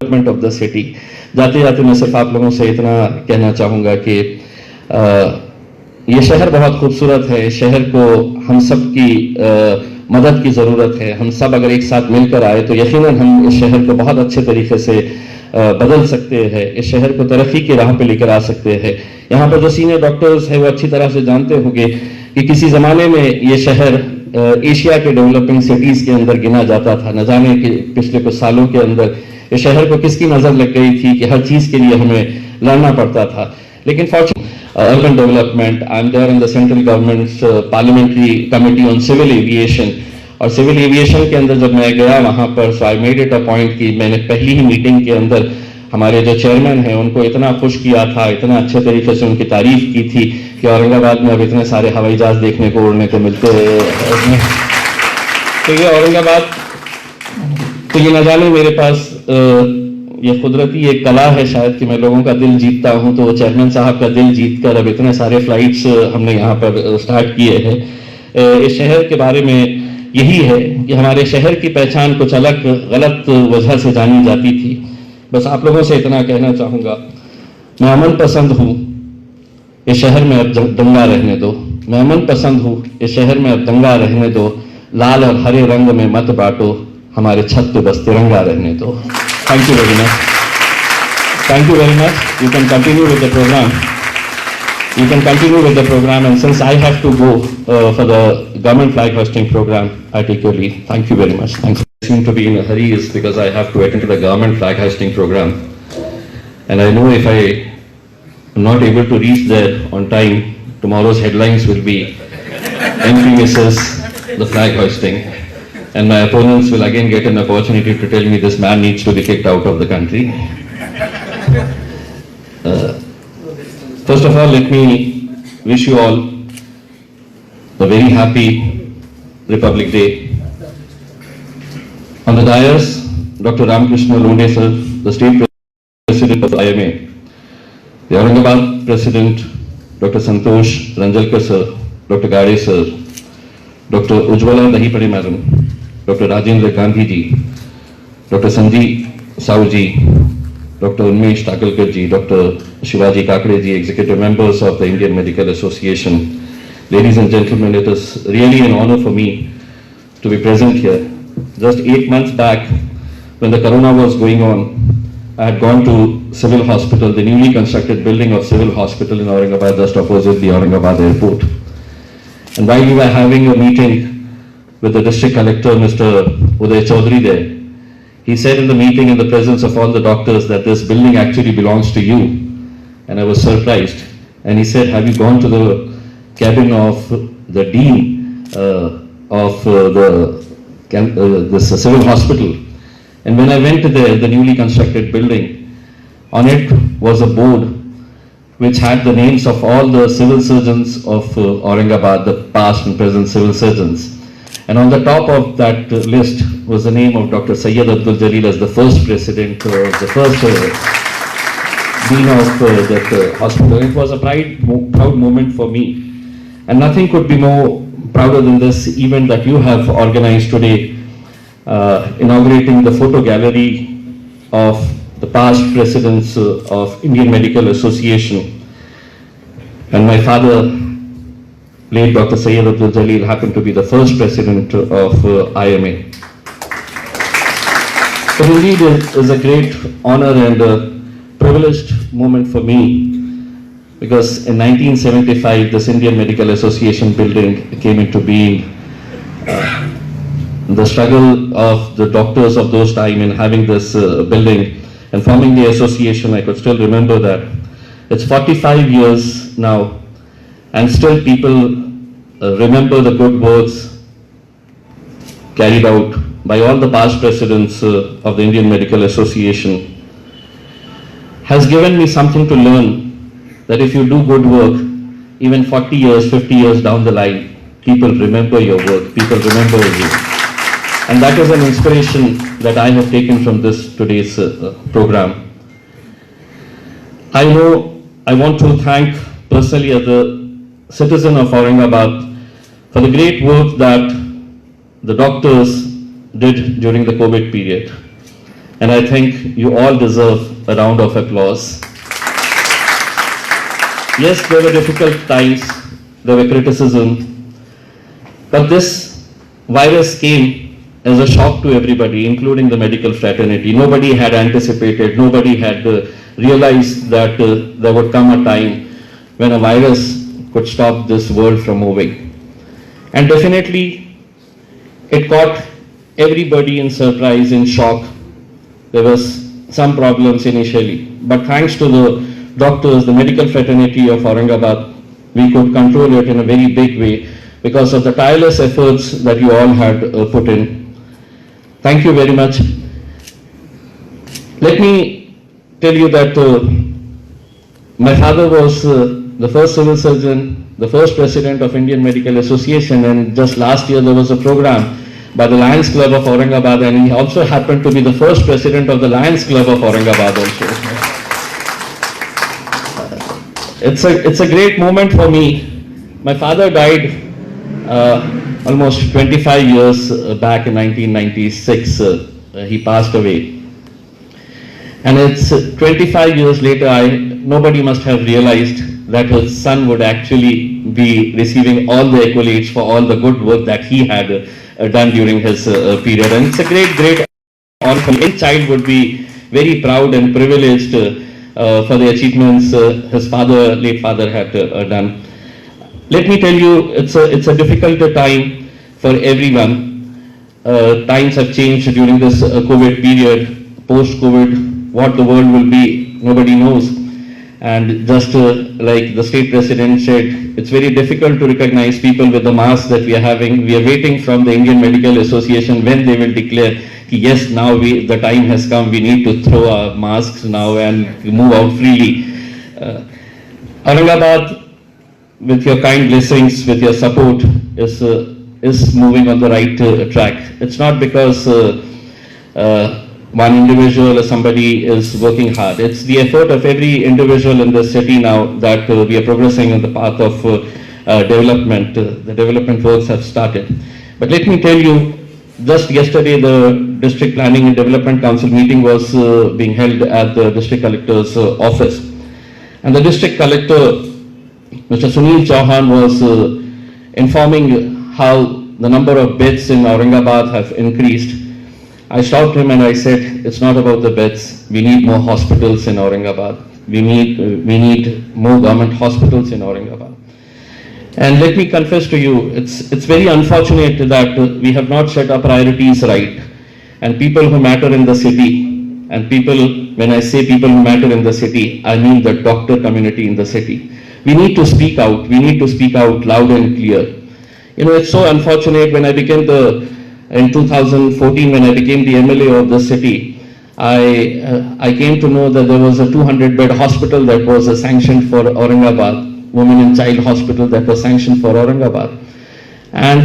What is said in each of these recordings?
Development of the city. जाते जाते मैं सिर्फ आप लोगों से इतना कहना चाहूँगा कि ये शहर बहुत खूबसूरत है। इस शहर को हम सब की मदद की ज़रूरत है। हम सब अगर एक साथ मिलकर आए तो यकीनन हम इस शहर को बहुत अच्छे तरीके से बदल सकते हैं, इस शहर को तरक्की की राह पे लेकर आ सकते हैं। यहाँ पर जो सीनियर डॉक्टर्स हैं वो अच्छी तरह से जानते होंगे कि किसी ज़माने में ये शहर एशिया के डेवलपिंग सिटीज़ के अंदर गिना जाता था। न जाने कि पिछले कुछ सालों के अंदर इस शहर को किसकी नज़र लग गई थी कि हर चीज़ के लिए हमें लड़ना पड़ता था। लेकिन urban development, I'm there in the central government's parliamentary committee on civil aviation, और सिविल एविएशन के अंदर जब मैं गया वहाँ पर so I made it a point कि मैंने पहली ही मीटिंग के अंदर हमारे जो चेयरमैन हैं उनको इतना खुश किया था, इतना अच्छे तरीके से उनकी तारीफ की थी कि औरंगाबाद में अब इतने सारे हवाई जहाज देखने को उड़ने को मिलते हैं। तो ये औरंगाबाद, तो ये न जाने मेरे पास ये कुदरती एक कला है शायद कि मैं लोगों का दिल जीतता हूं। तो चेयरमैन साहब का दिल जीतकर अब इतने सारे फ्लाइट्स हमने यहाँ पर स्टार्ट किए हैं। इस शहर के बारे में यही है कि हमारे शहर की पहचान कुछ अलग गलत वजह से जानी जाती थी। बस आप लोगों से इतना कहना चाहूँगा, मैं अमन पसंद हूँ, इस शहर में अब दंगा रहने दो। मैं अमन पसंद हूँ, इस शहर में अब दंगा रहने दो। लाल और हरे रंग में मत बांटो, हमारे छत पे बस तिरंगा रहने दो। Thank you very much. Thank you very much. You can continue with the program. You can continue with the program, and since I have to go for the government flag hoisting program, I take your leave. Thank you very much. Thank you. I seem to be in a hurry is because I have to attend to the government flag hoisting program, and I know if I am not able to reach there on time, tomorrow's headlines will be MP misses the flag hoisting. And my opponents will again get an opportunity to tell me this man needs to be kicked out of the country. First of all, let me wish you all a very happy Republic Day. On the dais, Dr. Ramakrishna Londe sir, the state president of the IMA, the Aurangabad president, Dr. Santosh Ranjalkar sir, Dr. Gade sir, Dr. Ujwala Dahipade madam, Dr. Rajendra Gandhi ji, Dr. Sanjeev Sahu ji, Dr. Unmesh Takalkar ji, Dr. Shivaji Kakade ji, executive members of the Indian Medical Association. Ladies and gentlemen, it is really an honor for me to be present here. Just 8 months back, when the corona was going on, I had gone to Civil Hospital, the newly constructed building of Civil Hospital in Aurangabad, just opposite the Aurangabad airport. And while we were having a meeting with the district collector, Mr. Uday Chaudhary there, he said in the meeting in the presence of all the doctors that this building actually belongs to you. And I was surprised. And he said, have you gone to the cabin of the dean of this civil hospital? And when I went to the newly constructed building, on it was a board which had the names of all the civil surgeons of Aurangabad, the past and present civil surgeons. And on the top of that list was the name of Dr. Syed Abdul Jalil as the first president, the first dean of that hospital. It was a proud moment for me. And nothing could be more prouder than this event that you have organized today, inaugurating the photo gallery of the past presidents of Indian Medical Association. And my father, late Dr. Syed Abdul Jalil, happened to be the first president of IMA. But indeed, it is a great honor and a privileged moment for me, because in 1975, this Indian Medical Association building came into being. The struggle of the doctors of those time in having this building and forming the association, I could still remember that. It's 45 years now, and still people remember the good works carried out by all the past presidents of the Indian Medical Association. Has given me something to learn, that if you do good work, even 40 years, 50 years down the line, people remember your work, people remember you. And that is an inspiration that I have taken from this today's program. I want to thank personally as a citizen of Aurangabad for the great work that the doctors did during the COVID period. and I think you all deserve a round of applause. Yes, there were difficult times, there were criticism, but this virus came as a shock to everybody, including the medical fraternity. Nobody had anticipated, nobody had realized that there would come a time when a virus could stop this world from moving. And definitely, it caught everybody in surprise, in shock. There was some problems initially, but thanks to the doctors, the medical fraternity of Aurangabad, we could control it in a very big way because of the tireless efforts that you all had put in. Thank you very much. Let me tell you that my father was the first civil surgeon, the first president of Indian Medical Association, and just last year there was a program by the Lions Club of Aurangabad, and he also happened to be the first president of the Lions Club of Aurangabad also. It's a great moment for me. My father died almost 25 years back in 1996. He passed away. And it's 25 years later, nobody must have realized that his son would actually be receiving all the accolades for all the good work that he had done during his period. And it's a great honor for any child would be very proud and privileged for the achievements his father, late father, had done. Let me tell you, it's a difficult time for everyone. Times have changed during this COVID period, post-COVID, what the world will be, nobody knows. And just like the state president said, it's very difficult to recognize people with the masks that we are having. We are waiting from the Indian Medical Association when they will declare, yes, now the time has come, we need to throw our masks now and move out freely. Aurangabad, with your kind blessings, with your support, is moving on the right track. It's not because one individual or somebody is working hard. It's the effort of every individual in the city now that we are progressing on the path of development. The development works have started. But let me tell you, just yesterday the District Planning and Development Council meeting was being held at the District Collector's office. And the District Collector, Mr. Sunil Chauhan, was informing how the number of beds in Aurangabad have increased. I stopped him and I said, it's not about the beds. We need more hospitals in Aurangabad. We need more government hospitals in Aurangabad. And let me confess to you, it's very unfortunate that we have not set our priorities right. And people who matter in the city, and people, when I say people who matter in the city, I mean the doctor community in the city. We need to speak out. We need to speak out loud and clear. You know, it's so unfortunate when I became in 2014, when I became the MLA of the city, I came to know that there was a 200-bed hospital that was sanctioned for Aurangabad, Women and Child Hospital that was sanctioned for Aurangabad. And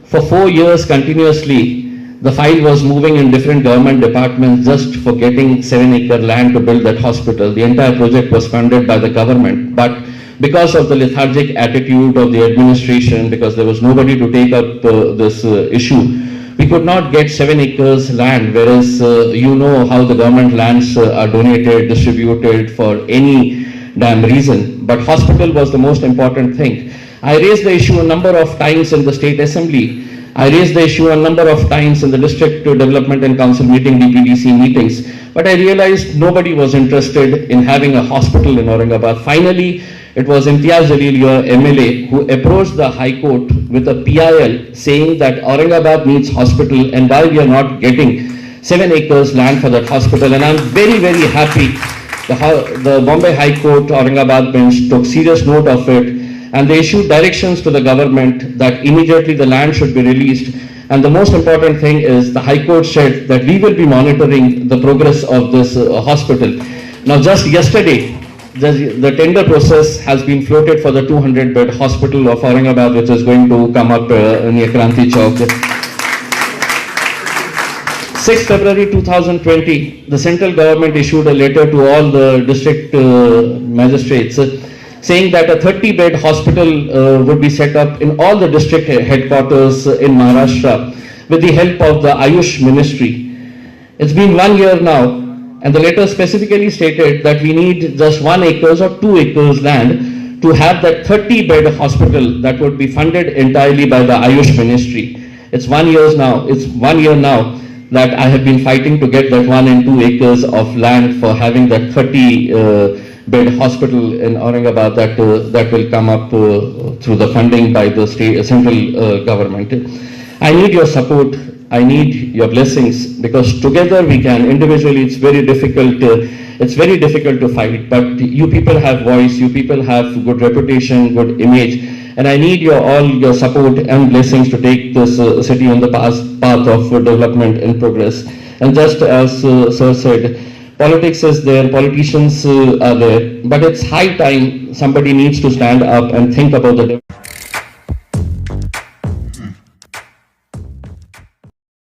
for 4 years continuously, the file was moving in different government departments just for getting 7-acre land to build that hospital. The entire project was funded by the government, but because of the lethargic attitude of the administration, because there was nobody to take up this issue, we could not get 7 acres land, whereas you know how the government lands are donated, distributed for any damn reason. But hospital was the most important thing. I raised the issue a number of times in the State Assembly. I raised the issue a number of times in the District Development and Council meeting, DPDC meetings, but I realized nobody was interested in having a hospital in Aurangabad. Finally, it was Imtiaz Jalil, your MLA, who approached the High Court with a PIL saying that Aurangabad needs hospital and why we are not getting 7 acres land for that hospital. And I'm very, very happy the Bombay High Court Aurangabad bench took serious note of it, and they issued directions to the government that immediately the land should be released. And the most important thing is the High Court said that we will be monitoring the progress of this hospital. Now just yesterday, the tender process has been floated for the 200-bed hospital of Aurangabad, which is going to come up near Kranti Chowk. 6 February 2020, the central government issued a letter to all the district magistrates saying that a 30-bed hospital would be set up in all the district headquarters in Maharashtra with the help of the Ayush Ministry. It's been 1 year now, and the letter specifically stated that we need just 1 acres or 2 acres land to have that 30-bed hospital that would be funded entirely by the Ayush Ministry. It's 1 year now. It's 1 year now that I have been fighting to get that 1 and 2 acres of land for having that 30-bed hospital in Aurangabad that will come up through the funding by the central government. I need your support. I need your blessings, because together we can. Individually, it's very difficult. It's very difficult to fight. But you people have voice. You people have good reputation, good image, and I need all your support and blessings to take this city on the path of development and progress. And just as Sir said, politics is there, politicians are there, but it's high time somebody needs to stand up and think about the